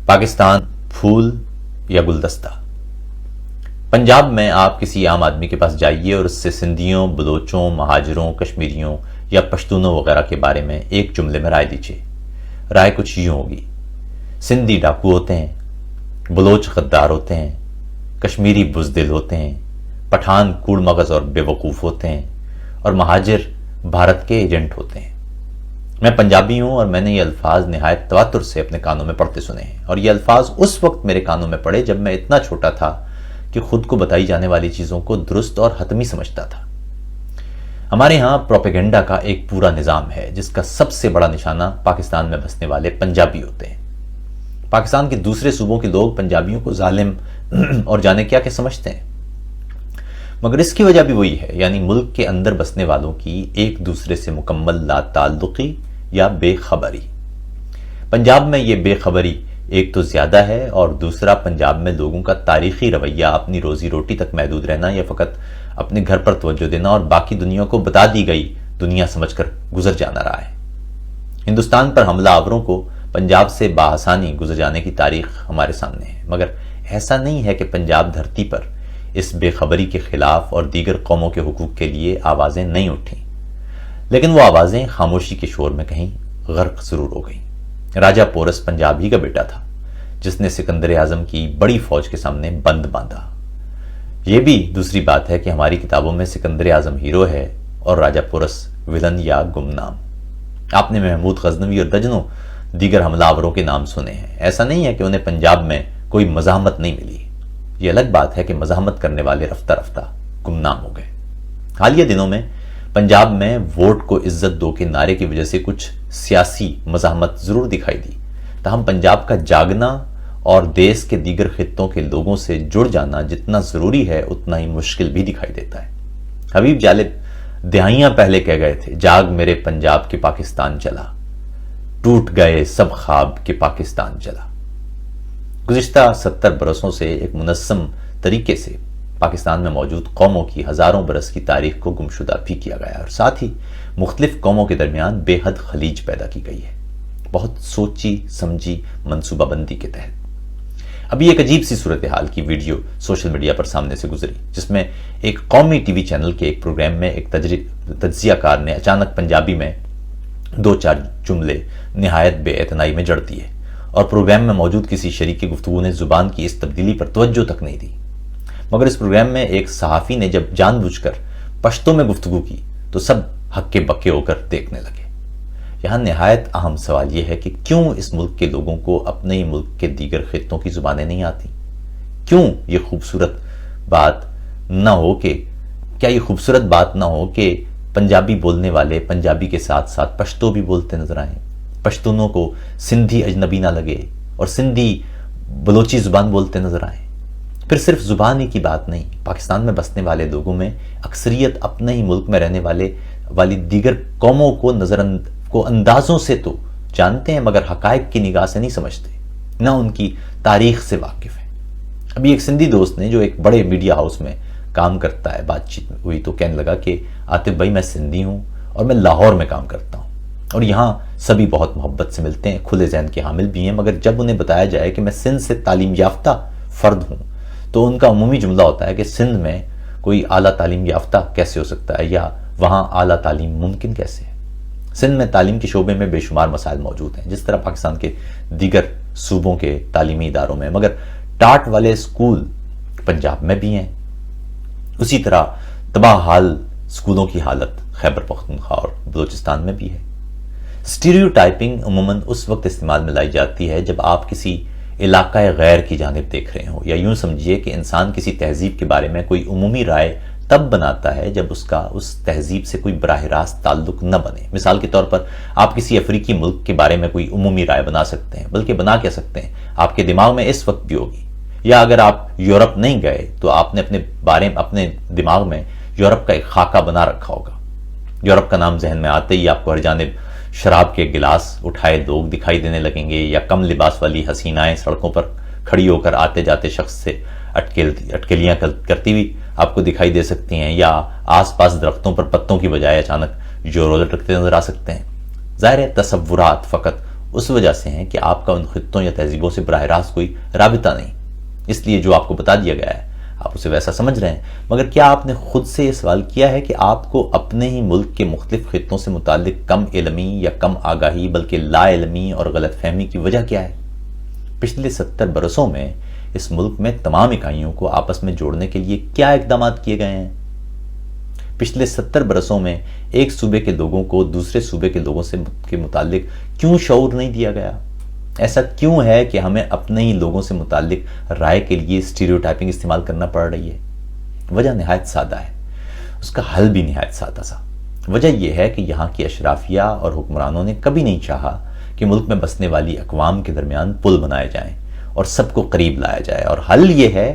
पाकिस्तान फूल या गुलदस्ता। पंजाब में आप किसी आम आदमी के पास जाइए और उससे सिंधियों, बलोचों, महाजरों, कश्मीरियों या पश्तूनों वगैरह के बारे में एक जुमले में राय दीजिए। राय कुछ यूं होगी: सिंधी डाकू होते हैं, बलोच गद्दार होते हैं, कश्मीरी बुजदिल होते हैं, पठान कूड़मगज और बेवकूफ़ होते हैं, और महाजिर भारत के एजेंट होते हैं। मैं पंजाबी हूं और मैंने ये अल्फाज निहायत तवातुर से अपने कानों में पढ़ते सुने हैं, और ये अल्फाज उस वक्त मेरे कानों में पड़े जब मैं इतना छोटा था कि खुद को बताई जाने वाली चीज़ों को दुरुस्त और हतमी समझता था। हमारे यहाँ प्रोपेगेंडा का एक पूरा निज़ाम है जिसका सबसे बड़ा निशाना पाकिस्तान में बसने वाले पंजाबी होते हैं। पाकिस्तान के दूसरे सूबों के लोग पंजाबियों को जालिम और जाने क्या क्या समझते हैं, मगर इसकी वजह भी वही है, यानी मुल्क के अंदर बसने वालों की एक दूसरे से मुकम्मल लाताल्लुकी या बेखबरी। पंजाब में ये बेखबरी एक तो ज्यादा है, और दूसरा पंजाब में लोगों का तारीखी रवैया अपनी रोजी रोटी तक महदूद रहना या फकत अपने घर पर तवज्जो देना और बाकी दुनिया को बता दी गई दुनिया समझकर गुजर जाना रहा है। हिंदुस्तान पर हमला आवरों को पंजाब से बाहसानी गुजर जाने की तारीख हमारे सामने है, मगर ऐसा नहीं है कि पंजाब धरती पर इस बेखबरी के खिलाफ और दीगर कौमों के हुकूक के लिए आवाजें नहीं उठी, लेकिन वो आवाजें खामोशी के शोर में कहीं गर्क जरूर हो गई। राजा पोरस पंजाब ही का बेटा था जिसने सिकंदर आजम की बड़ी फौज के सामने बंद बांधा। यह भी दूसरी बात है कि हमारी किताबों में सिकंदर आजम हीरो है और राजा पोरस विलन या गुमनाम। आपने महमूद गजनवी और दर्जनों दीगर हमलावरों के नाम सुने हैं। ऐसा नहीं है कि उन्हें पंजाब में कोई मज़ाहमत नहीं मिली, यह अलग बात है कि मज़ाहमत करने वाले रफ्ता रफ्ता गुमनाम हो गए। हालिया दिनों में पंजाब में वोट को इज्जत दो के नारे की वजह से कुछ सियासी मज़ाहमत जरूर दिखाई दी, ताहम पंजाब का जागना और देश के दीगर खित्तों के लोगों से जुड़ जाना जितना जरूरी है उतना ही मुश्किल भी दिखाई देता है। हबीब जालिब दहाइयां पहले कह गए थे, जाग मेरे पंजाब के पाकिस्तान चला, टूट गए सब ख्वाब के पाकिस्तान चला। गुज़िश्ता 70 बरसों से एक मुनस्सम तरीके से पाकिस्तान में मौजूद कौमों की हजारों बरस की तारीख को गुमशुदा भी किया गया और साथ ही मुख्तलिफ कौमों के दरमियान बेहद खलीज पैदा की गई है, बहुत सोची समझी मनसूबाबंदी के तहत। अभी एक अजीब सी सूरत हाल की वीडियो सोशल मीडिया पर सामने से गुजरी, जिसमें एक कौमी टीवी चैनल के एक प्रोग्राम में एक तज्जियाकार ने अचानक पंजाबी में 2-4 जुमले निहायत बेइतनाई में जड़ दिए, और प्रोग्राम में मौजूद किसी शरीक की गुफ्तगू ने जुबान की इस तब्दीली पर तवज्जो तक नहीं दी। मगर इस प्रोग्राम में एक सहाफ़ी ने जब जानबूझकर पश्तो में गुफ्तगू की तो सब हक्के बक्के होकर देखने लगे। यहां निहायत अहम सवाल यह है कि क्यों इस मुल्क के लोगों को अपने ही मुल्क के दीगर खित्तों की जुबानें नहीं आती? क्यों ये खूबसूरत बात ना हो कि क्या ये खूबसूरत बात ना हो कि पंजाबी बोलने वाले पंजाबी के साथ साथ पश्तो भी बोलते नजर आए, पश्तूनों को सिंधी अजनबी ना लगे और सिंधी बलोची जुबान बोलते नजर आए। फिर सिर्फ जुबान की बात नहीं, पाकिस्तान में बसने वाले लोगों में अक्सरियत अपने ही मुल्क में रहने वाली दीगर कौमों को अंदाजों से तो जानते हैं, मगर हकायक की निगाह से नहीं समझते, ना उनकी तारीख से वाकिफ है। अभी एक सिंधी दोस्त ने जो एक बड़े मीडिया हाउस में काम करता है, बातचीत हुई तो कहने लगा कि आतिफ भाई, मैं सिंधी हूं और मैं लाहौर में काम करता हूं और यहाँ सभी बहुत मोहब्बत से मिलते हैं, खुले ज़हन के हामिल भी हैं, मगर जब उन्हें बताया जाए कि मैं सिंध से तालीम याफ्ता फ़र्द हूँ तो उनका उमूमी जुमला होता है कि सिंध में कोई आला तालीम याफ्ता कैसे हो सकता है, या वहाँ आला तालीम मुमकिन कैसे है। सिंध में तालीम के शोबे में बेशुमार मसाइल मौजूद हैं, जिस तरह पाकिस्तान के दीगर सूबों के तालीमी इदारों में, मगर टाट वाले स्कूल पंजाब में भी हैं। उसी तरह तबाह हाल स्कूलों की हालत खैबर पख्तूनख्वा और बलूचिस्तान में भी है। स्टीरियोटाइपिंग अमूमन उस वक्त इस्तेमाल में लाई जाती है जब आप किसी इलाका गैर की जानिब देख रहे हो, या यूं समझिए कि इंसान किसी तहजीब के बारे में कोई उमूमी राय तब बनाता है जब उसका उस तहजीब से कोई बराह रास्त ताल्लुक न बने। मिसाल के तौर पर आप किसी अफ्रीकी मुल्क के बारे में कोई उमूमी राय बना सकते हैं, बल्कि बना क्या सकते हैं, आपके दिमाग में इस वक्त भी होगी, या अगर आप यूरोप नहीं गए तो आपने अपने दिमाग में यूरोप का एक खाका बना रखा होगा। यूरोप का नाम जहन में आते ही आपको हर जानिब शराब के गिलास उठाए लोग दिखाई देने लगेंगे, या कम लिबास वाली हसीनाएं सड़कों पर खड़ी होकर आते जाते शख्स से अटकेलियां करती हुई आपको दिखाई दे सकती हैं, या आसपास दरख्तों पर पत्तों की बजाय अचानक जोरों लटकते नजर आ सकते हैं। जाहिर है तसव्वुरात फकत اس وجہ سے ہیں کہ آپ کا ان خطوں یا تہذیبوں سے براہ راست کوئی رابطہ نہیں، اس لیے جو آپ کو بتا دیا گیا ہے آپ اسے ویسا سمجھ رہے ہیں۔ مگر کیا آپ نے خود سے یہ سوال کیا ہے کہ آپ کو اپنے ہی ملک کے مختلف خطوں سے متعلق کم علمی یا کم آگاہی بلکہ لا علمی اور غلط فہمی کی وجہ کیا ہے؟ پچھلے 70 برسوں میں اس ملک میں تمام اکائیوں کو آپس میں جوڑنے کے لیے کیا اقدامات کیے گئے ہیں؟ پچھلے 70 برسوں میں ایک صوبے کے لوگوں کو دوسرے صوبے کے لوگوں سے کے متعلق کیوں شعور نہیں دیا گیا؟ ایسا کیوں ہے کہ ہمیں اپنے ہی لوگوں سے متعلق رائے کے لیے اسٹیریوٹائپنگ استعمال کرنا پڑ رہی ہے؟ وجہ نہایت سادہ ہے، اس کا حل بھی نہایت سادہ سا۔ وجہ یہ ہے کہ یہاں کی اشرافیہ اور حکمرانوں نے کبھی نہیں چاہا کہ ملک میں بسنے والی اقوام کے درمیان پل بنائے جائیں اور سب کو قریب لایا جائے، اور حل یہ ہے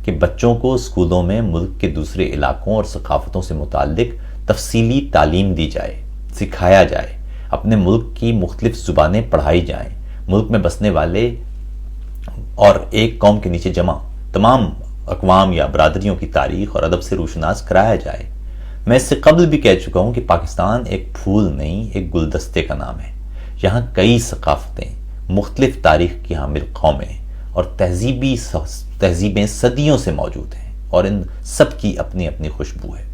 کہ بچوں کو اسکولوں میں ملک کے دوسرے علاقوں اور ثقافتوں سے متعلق تفصیلی تعلیم دی جائے، سکھایا جائے، اپنے ملک کی مختلف زبانیں پڑھائی جائیں، ملک میں بسنے والے اور ایک قوم کے نیچے جمع تمام اقوام یا برادریوں کی تاریخ اور ادب سے روشناس کرایا جائے۔ میں اس سے قبل بھی کہہ چکا ہوں کہ پاکستان ایک پھول نہیں، ایک گلدستے کا نام ہے۔ یہاں کئی ثقافتیں، مختلف تاریخ کی حامل قومیں اور تہذیبیں صدیوں سے موجود ہیں، اور ان سب کی اپنی اپنی خوشبو ہے۔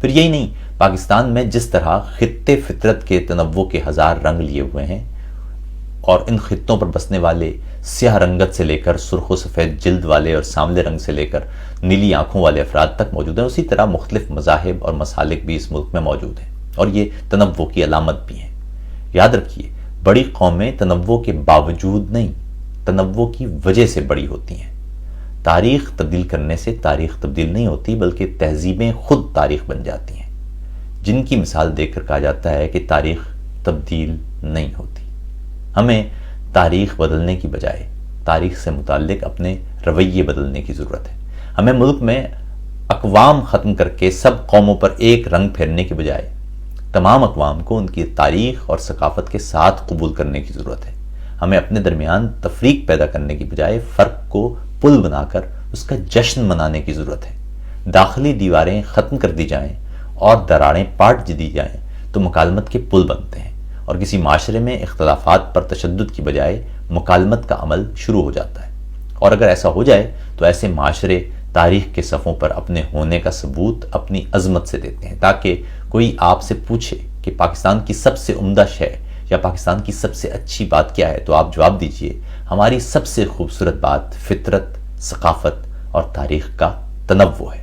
پھر یہی نہیں، پاکستان میں جس طرح خطے فطرت کے تنوع کے ہزار رنگ لیے ہوئے ہیں اور ان خطوں پر بسنے والے سیاہ رنگت سے لے کر سرخ و سفید جلد والے اور سانولے رنگ سے لے کر نیلی آنکھوں والے افراد تک موجود ہیں، اسی طرح مختلف مذاہب اور مسالک بھی اس ملک میں موجود ہیں، اور یہ تنوع کی علامت بھی ہیں۔ یاد رکھیے، بڑی قومیں تنوع کے باوجود نہیں، تنوع کی وجہ سے بڑی ہوتی ہیں۔ تاریخ تبدیل کرنے سے تاریخ تبدیل نہیں ہوتی، بلکہ تہذیبیں خود تاریخ بن جاتی ہیں، جن کی مثال دیکھ کر کہا جاتا ہے کہ تاریخ تبدیل نہیں ہوتی۔ ہمیں تاریخ بدلنے کی بجائے تاریخ سے متعلق اپنے رویے بدلنے کی ضرورت ہے۔ ہمیں ملک میں اقوام ختم کر کے سب قوموں پر ایک رنگ پھیرنے کی بجائے تمام اقوام کو ان کی تاریخ اور ثقافت کے ساتھ قبول کرنے کی ضرورت ہے۔ ہمیں اپنے درمیان تفریق پیدا کرنے کی بجائے فرق کو پل بنا کر اس کا جشن منانے کی ضرورت ہے۔ داخلی دیواریں ختم کر دی جائیں اور دراڑیں پاٹ دی جائیں تو مکالمت کے پل بنتے ہیں، اور کسی معاشرے میں اختلافات پر تشدد کی بجائے مکالمت کا عمل شروع ہو جاتا ہے۔ اور اگر ایسا ہو جائے تو ایسے معاشرے تاریخ کے صفوں پر اپنے ہونے کا ثبوت اپنی عظمت سے دیتے ہیں، تاکہ کوئی آپ سے پوچھے کہ پاکستان کی سب سے عمدہ شے یا پاکستان کی سب سے اچھی بات کیا ہے، تو آپ جواب دیجئے، ہماری سب سے خوبصورت بات فطرت، ثقافت اور تاریخ کا تنوع ہے۔